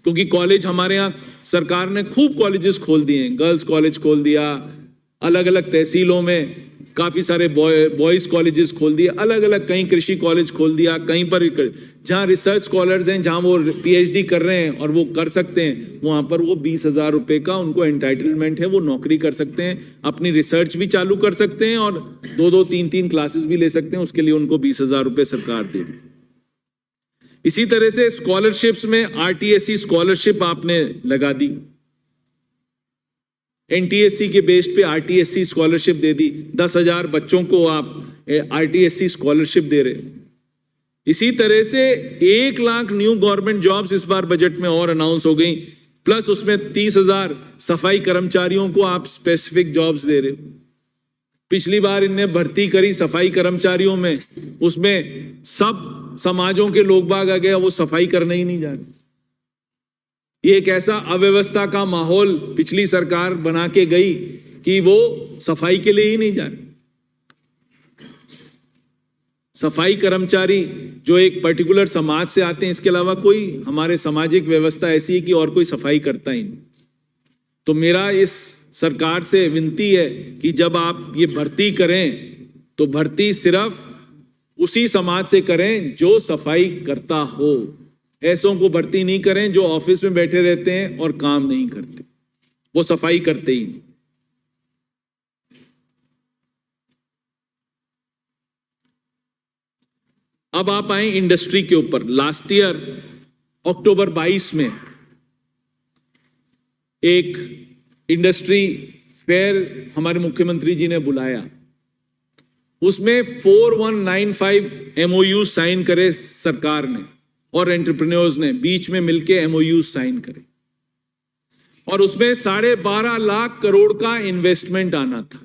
Speaker 2: क्योंकि कॉलेज हमारे यहाँ सरकार ने खूब कॉलेजेस खोल दिए हैं, गर्ल्स कॉलेज खोल दिया, अलग अलग तहसीलों में काफी सारे बॉयज कॉलेजेस खोल दिए, अलग अलग, कहीं कृषि कॉलेज खोल दिया, कहीं पर जहां रिसर्च स्कॉलर्स हैं, जहां वो पीएचडी कर रहे हैं और वो कर सकते हैं, वहां पर वो 20,000 रुपए का उनको एंटाइटलमेंट है, वो नौकरी कर सकते हैं, अपनी रिसर्च भी चालू कर सकते हैं और 2-2, 3-3 क्लासेस भी ले सकते हैं, उसके लिए उनको 20,000 रुपए सरकार देगी। इसी तरह से स्कॉलरशिप्स में आरटीएससी स्कॉलरशिप आपने लगा दी, एनटीएससी के बेस पे आरटीएससी स्कॉलरशिप दे दी, 10,000 बच्चों को आप आरटीएससी स्कॉलरशिप दे रहे। इसी तरह से 1 लाख न्यू गवर्नमेंट जॉब्स इस बार बजट में और अनाउंस हो गई, प्लस उसमें 30,000 सफाई कर्मचारियों को आप स्पेसिफिक जॉब्स दे रहे हो। पिछली बार इनने भर्ती करी सफाई कर्मचारियों में, उसमें सब समाजों के लोग बाग आ गए, वो सफाई करने ही नहीं जा रहे। ये एक ऐसा अव्यवस्था का माहौल पिछली सरकार बना के गई कि वो सफाई के लिए ही नहीं जा रहे। सफाई कर्मचारी जो एक पर्टिकुलर समाज से आते हैं, इसके अलावा कोई हमारे सामाजिक व्यवस्था ऐसी है कि और कोई सफाई करता ही नहीं। तो मेरा इस सरकार से विनती है कि जब आप ये भर्ती करें तो भर्ती सिर्फ उसी समाज से करें जो सफाई करता हो, ऐसों को भर्ती नहीं करें जो ऑफिस में बैठे रहते हैं और काम नहीं करते, वो सफाई करते ही नहीं। अब आप आए इंडस्ट्री के ऊपर। लास्ट ईयर अक्टूबर 22 में एक इंडस्ट्री फेयर हमारे मुख्यमंत्री जी ने बुलाया, उसमें 4195 एमओयू साइन करे सरकार ने और एंटरप्रेन्योर्स ने बीच में मिलके एमओयू साइन करे, और उसमें 12.5 लाख करोड़ का इन्वेस्टमेंट आना था,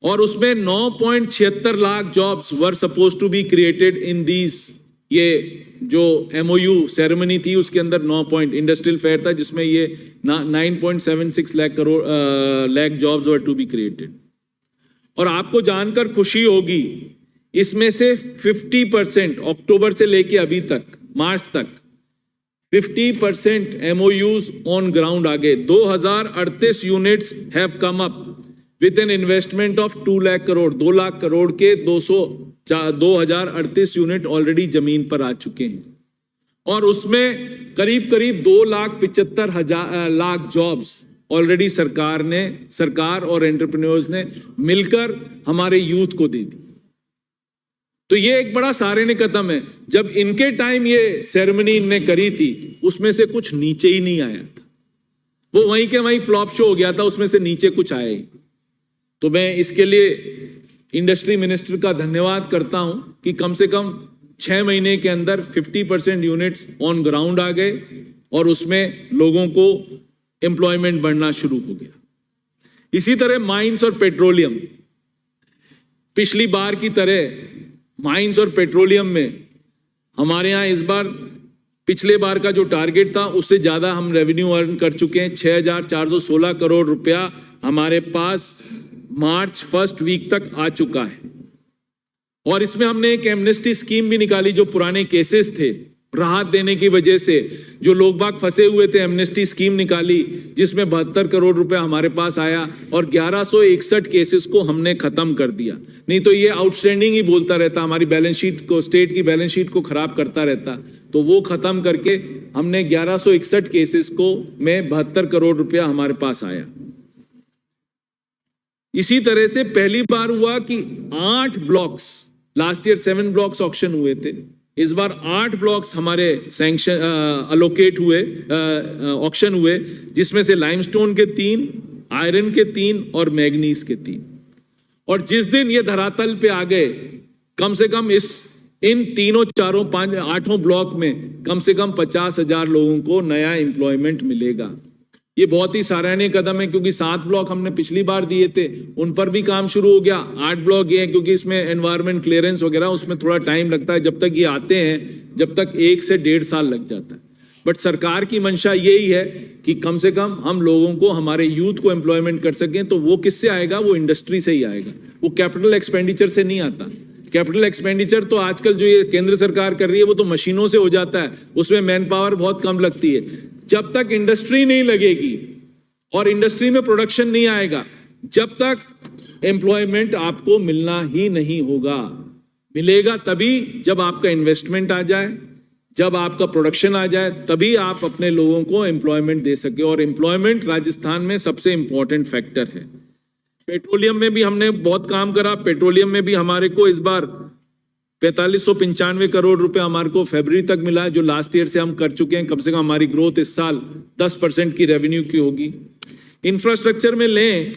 Speaker 2: और उसमें 9.76 lakh jobs were suppose to be created in these. ये जो एमओयू सेरेमनी थी उसके अंदर 9 इंडस्ट्रियल फेयर था जिसमें ये 9.76 lakh jobs were to be created. और आपको जानकर खुशी होगी, इसमें से 50% अक्टूबर से लेके अभी तक मार्च तक 50% MOUs ऑन ग्राउंड आ गए। 2038 units have come up with an investment of 2 lakh crore. 2 lakh crore के 2038 यूनिट ऑलरेडी जमीन पर आ चुके हैं, और उसमें करीब 2,75,000 लाख जॉब्स ऑलरेडी सरकार और एंटरप्रेन्योर्स ने मिलकर हमारे यूथ को दे दी। तो ये एक बड़ा सारे कदम है। जब इनके टाइम ये सेरेमनी इनने करी थी, उसमें से कुछ नीचे ही नहीं आया था, वो वहीं के वहीं फ्लॉप शो हो गया था, उसमें से नीचे कुछ आया ही। तो मैं इसके लिए इंडस्ट्री मिनिस्टर का धन्यवाद करता हूं कि कम से कम 6 महीने के अंदर 50% यूनिट्स ऑन ग्राउंड आ गए, और उसमें लोगों को एम्प्लॉयमेंट बढ़ना शुरू हो गया। इसी तरह माइंस और पेट्रोलियम, पिछली बार की तरह माइंस और पेट्रोलियम में हमारे यहाँ इस बार पिछले बार का जो टारगेट था उससे ज्यादा हम रेवेन्यू अर्न कर चुके हैं। 6,416 करोड़ रुपया हमारे पास मार्च फर्स्ट वीक तक आ चुका है। और इसमें हमने एक एमनेस्टी स्कीम भी निकाली, जो पुराने केसेस थे राहत देने की वजह से जो लोग बाग फंसे हुए थे, एमनेस्टी स्कीम निकाली जिसमें 72 करोड़ रुपया हमारे पास आया और 1161 केसेस को हमने खत्म कर दिया। नहीं तो ये आउटस्टैंडिंग ही बोलता रहता, हमारी बैलेंस शीट को, स्टेट की बैलेंस शीट को खराब करता रहता। तो वो खत्म करके हमने 1161 केसेस को में 72 करोड़ रुपया हमारे पास आया। इसी तरह से पहली बार हुआ कि 8 blocks, last year 7 blocks auction हुए थे, इस बार 8 ब्लॉक्स हमारे सैंक्शन अलोकेट हुए, ऑक्शन हुए, जिसमें से लाइमस्टोन के 3, आयरन के 3 और मैग्नीज के 3। और जिस दिन ये धरातल पे आ गए, कम से कम इन तीनों, चारों, 5, 8 ब्लॉक में कम से कम 50,000 लोगों को नया एम्प्लॉयमेंट मिलेगा। ये बहुत ही सराहनीय कदम है, क्योंकि 7 ब्लॉक हमने पिछली बार दिए थे, उन पर भी काम शुरू हो गया। 8 ब्लॉक ये है, क्योंकि इसमें एनवायरमेंट क्लियरेंस वगैरह उसमें थोड़ा टाइम लगता है, जब तक ये आते हैं, जब तक 1 से 1.5 साल लग जाता है। बट सरकार की मंशा यही है कि कम से कम हम लोगों को, हमारे यूथ को एम्प्लॉयमेंट कर सकें। तो वो किससे आएगा? वो इंडस्ट्री से ही आएगा, वो कैपिटल एक्सपेंडिचर से नहीं आता। कैपिटल एक्सपेंडिचर तो आजकल जो ये केंद्र सरकार कर रही है वो तो मशीनों से हो जाता है, उसमें मैन पावर बहुत कम लगती है। जब तक इंडस्ट्री नहीं लगेगी और इंडस्ट्री में प्रोडक्शन नहीं आएगा, जब तक एम्प्लॉयमेंट आपको मिलना ही नहीं होगा। मिलेगा तभी जब आपका इन्वेस्टमेंट आ जाए, जब आपका प्रोडक्शन आ जाए, तभी आप अपने लोगों को एम्प्लॉयमेंट दे सके। और एम्प्लॉयमेंट राजस्थान में सबसे इंपॉर्टेंट फैक्टर है। पेट्रोलियम में भी हमने बहुत काम करा। पेट्रोलियम में भी हमारे को इस बार 4595 करोड़ रुपए हमारे को फरवरी तक मिला है, जो लास्ट ईयर से हम कर चुके हैं। कम से कम हमारी ग्रोथ इस साल 10% की रेवेन्यू की होगी। इंफ्रास्ट्रक्चर में लें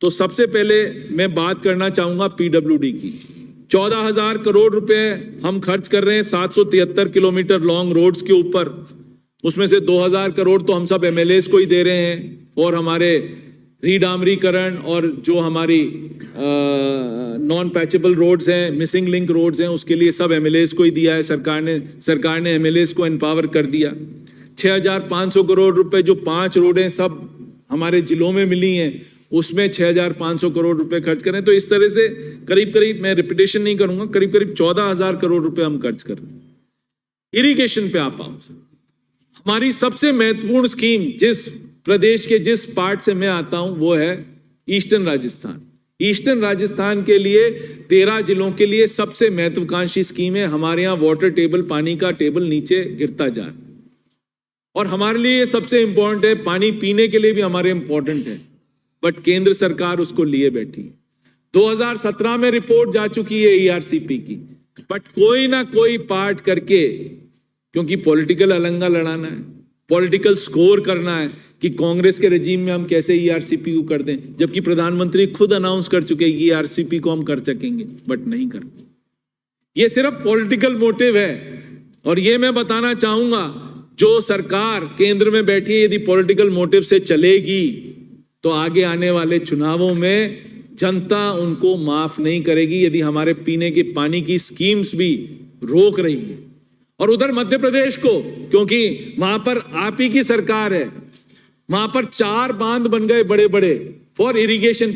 Speaker 2: तो सबसे पहले मैं बात करना चाहूंगा पीडब्ल्यूडी की। 14,000 करोड़ रुपए हम खर्च कर रहे हैं 773 किलोमीटर लॉन्ग रोड्स के ऊपर। उसमें से 2,000 करोड़ तो हम सब एमएलएस को ही दे रहे हैं, और हमारे रीडामरीकरण और जो हमारी नॉन पैचेबल रोड्स हैं, मिसिंग लिंक रोड्स हैं, उसके लिए सब एमएलएस को ही दिया है सरकार ने एमएलएस को एम्पावर कर दिया। 6,500 करोड़ रुपए जो 5 रोडें सब हमारे जिलों में मिली हैं, उसमें 6,500 करोड़ रुपए खर्च करें। तो इस तरह से करीब करीब, मैं रिपीटेशन नहीं करूंगा, करीब करीब 14,000 करोड़ रुपए हम खर्च कर रहे हैं। इरिगेशन पे आप आओ सर, हमारी सबसे महत्वपूर्ण स्कीम, जिस प्रदेश के जिस पार्ट से मैं आता हूं, वो है ईस्टर्न राजस्थान। ईस्टर्न राजस्थान के लिए 13 जिलों के लिए सबसे महत्वाकांक्षी स्कीम है। हमारे यहाँ वाटर टेबल, पानी का टेबल नीचे गिरता जा रहा है, और हमारे लिए ये सबसे इंपॉर्टेंट है। पानी पीने के लिए भी हमारे इंपॉर्टेंट है, बट केंद्र सरकार उसको लिए बैठी है। 2017 में रिपोर्ट जा चुकी है ईआरसीपी की, बट कोई ना कोई पार्ट करके, क्योंकि पॉलिटिकल अलंगा लड़ाना है, पॉलिटिकल स्कोर करना है कि कांग्रेस के रेजिम में हम कैसे ईआरसीपी को कर दें, जबकि प्रधानमंत्री खुद अनाउंस कर चुके हैं कि ईआरसीपी को हम कर सकेंगे, बट नहीं कर। ये सिर्फ पॉलिटिकल मोटिव है। और ये मैं बताना चाहूंगा, जो सरकार केंद्र में बैठी है, यदि पॉलिटिकल मोटिव से चलेगी तो आगे आने वाले चुनावों में जनता उनको माफ नहीं करेगी, यदि हमारे पीने के पानी की स्कीम्स भी रोक रही है। और उधर मध्य प्रदेश को, क्योंकि वहां पर आप ही की सरकार है, वहां पर 4 बांध बन गए बड़े बड़े फॉर इरिगेशन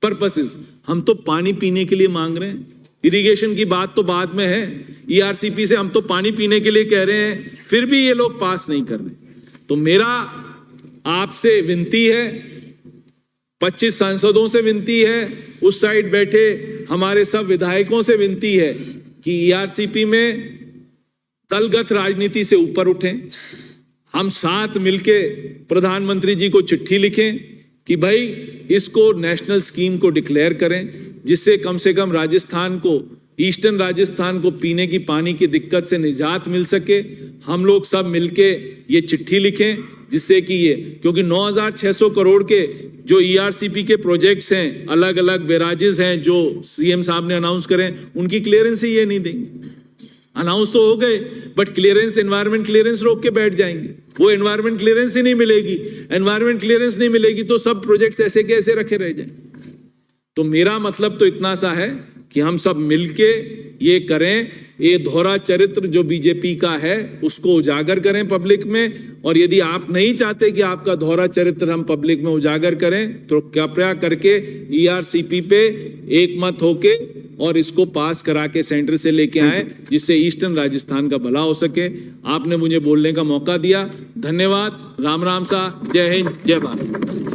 Speaker 2: पर्पसेस। हम तो पानी पीने के लिए मांग रहे हैं, इरिगेशन की बात तो बाद में है। ईआरसीपी से हम तो पानी पीने के लिए कह रहे हैं, फिर भी ये लोग पास नहीं कर रहे। तो मेरा आपसे विनती है, 25 सांसदों से विनती है, उस साइड बैठे हमारे सब विधायकों से विनती है कि ईआरसीपी में दलगत राजनीति से ऊपर उठें। हम साथ मिलके प्रधानमंत्री जी को चिट्ठी लिखें कि भाई इसको नेशनल स्कीम को डिक्लेयर करें, जिससे कम से कम राजस्थान को, ईस्टर्न राजस्थान को पीने की पानी की दिक्कत से निजात मिल सके। हम लोग सब मिलके ये चिट्ठी लिखें, जिससे कि ये, क्योंकि 9,600 करोड़ के जो ईआरसीपी के प्रोजेक्ट्स हैं, अलग अलग बैराजेस हैं जो सीएम साहब ने अनाउंस करें, उनकी क्लियरेंस ही ये नहीं देंगे। अनाउंस तो हो गए, बट क्लियरेंस, एनवायरमेंट क्लियरेंस रोक के बैठ जाएंगे। वो एनवायरमेंट क्लियरेंस ही नहीं मिलेगी, एनवायरमेंट क्लियरेंस नहीं मिलेगी तो सब प्रोजेक्ट्स ऐसे के ऐसे रखे रह जाएंगे। तो मेरा मतलब तो इतना सा है कि हम सब मिलके ये करें, ये दोहरा चरित्र जो बीजेपी का है उसको उजागर करें पब्लिक में। और यदि आप नहीं चाहते कि आपका दोहरा चरित्र हम पब्लिक में उजागर करें तो कृपया करके ईआरसीपी पे एक मत होके और इसको पास करा के सेंटर से लेके आए, जिससे ईस्टर्न राजस्थान का भला हो सके। आपने मुझे बोलने का मौका दिया, धन्यवाद। राम राम सा, जय हिंद, जय भारत।